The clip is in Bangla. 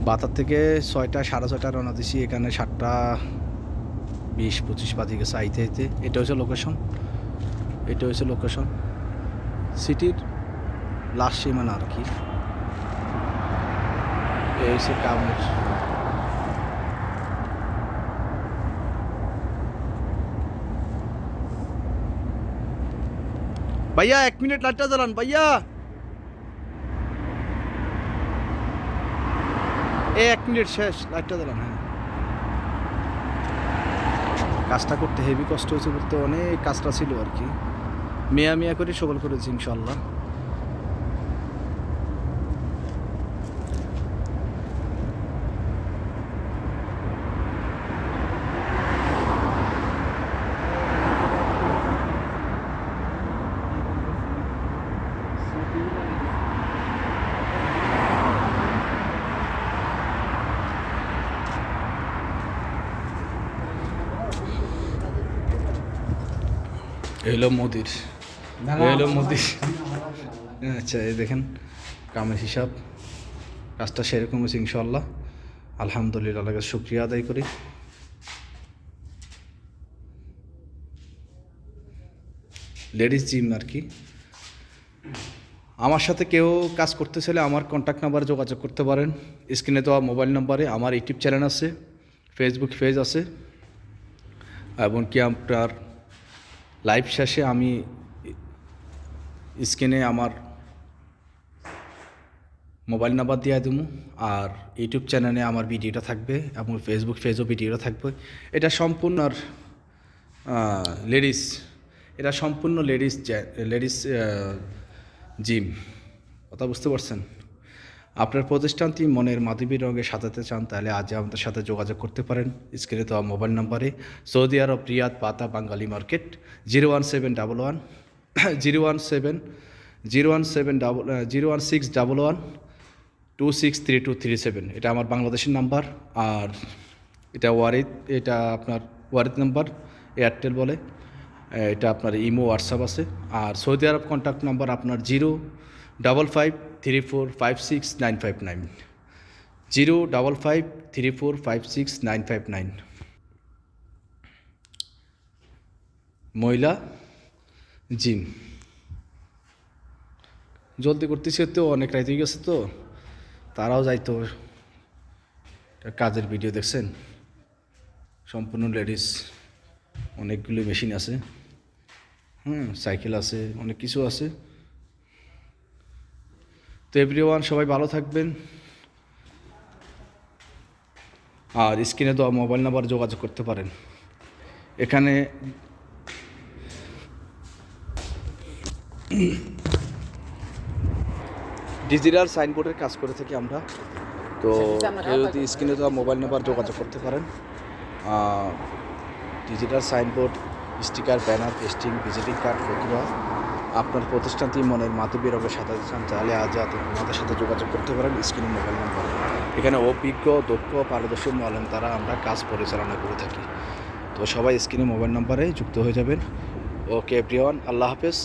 বাতার থেকে 6টা 6:30 রওনা দিছি, এখানে 7:20-25 বাজে গেছে আইতে আইতে। এটা হচ্ছে লোকেশন সিটির লাস্ট সীমানা আর কি। এই হচ্ছে কামের। ভাইয়া 1 মিনিট লাইটটা জ্বালান ভাইয়া, 1 মিনিট শেষ, লাইটটা জ্বালান। হ্যাঁ, কাজটা করতে হেভি কষ্ট হয়েছে বলতে অনেক কাজটা ছিল আর কি, মিয়া করে সবল করেছি ইনশাল্লাহ। এলো মোদির আচ্ছা, এই দেখেন কামের হিসাব, কাজটা সেরকম হয়েছে ইনশাল্লাহ। আলহামদুলিল্লাহ, আল্লাহর কাছে শুকরিয়া আদায় করি। লেডিস জিম আর কি। আমার সাথে কেউ কাজ করতে চাইলে আমার কন্ট্যাক্ট নাম্বারে যোগাযোগ করতে পারেন। স্ক্রিনে দেওয়া মোবাইল নাম্বারে আমার ইউটিউব চ্যানেল আছে, ফেসবুক পেজ আছে, এবং কি আপনার লাইভ শেষে আমি স্ক্রিনে আমার মোবাইল নাম্বার দিয়ে দেবো, আর ইউটিউব চ্যানেলে আমার ভিডিওটা থাকবে এবং ফেসবুক পেজও ভিডিওটা থাকবে। এটা সম্পূর্ণ আর সম্পূর্ণ লেডিস জিম। কথা বুঝতে পারছেন? আপনার প্রতিষ্ঠানটি মনের মাধবী রঙে সাজাতে চান তাহলে আজ আমাদের সাথে যোগাযোগ করতে পারেন স্ক্রিনে দেওয়া মোবাইল নাম্বারে। সৌদি আরব, রিয়াদ, পাতা, বাঙালি মার্কেট, 01711 এটা আমার বাংলাদেশের নাম্বার। আর এটা আপনার ওয়ারিদ নাম্বার, এয়ারটেল বলে। এটা আপনার ইমো, হোয়াটসঅ্যাপ আছে। আর সৌদি আরব কন্ট্যাক্ট নাম্বার আপনার 05534569559, 05534569559। মহিলা জিম। জলদি করতেছি তো, অনেক রাত হয়ে গেছে তো, তারাও যাইতো। কাজের ভিডিও দেখছেন, সম্পূর্ণ লেডিস, অনেকগুলো মেশিন আছে, সাইকেল আছে, অনেক কিছু আছে। তো এভরিওয়ান, সবাই ভালো থাকবেন। আর স্ক্রিনে দেওয়া মোবাইল নাম্বার যোগাযোগ করতে পারেন। এখানে ডিজিটাল সাইনবোর্ডের কাজ করে থাকি আমরা। তো কেউ যদি স্ক্রিনে দেওয়া মোবাইল নাম্বার যোগাযোগ করতে পারেন। Digital signboard, sticker, banner, pasting, visiting card, photograph, আপনার প্রতিষ্ঠানটি মনের মাধবী রঙে সাজাতে চান তাহলে আজ আমাদের সাথে যোগাযোগ করতে পারেন স্ক্রিনে মোবাইল নাম্বার। এখানে অভিজ্ঞ, দক্ষ, পারদর্শী মালেন তারা আমরা কাজ পরিচালনা করে থাকি। তো সবাই স্ক্রিনে মোবাইল নাম্বারে যুক্ত হয়ে যাবেন। ওকে এভরিওয়ান, আল্লাহ হাফেজ।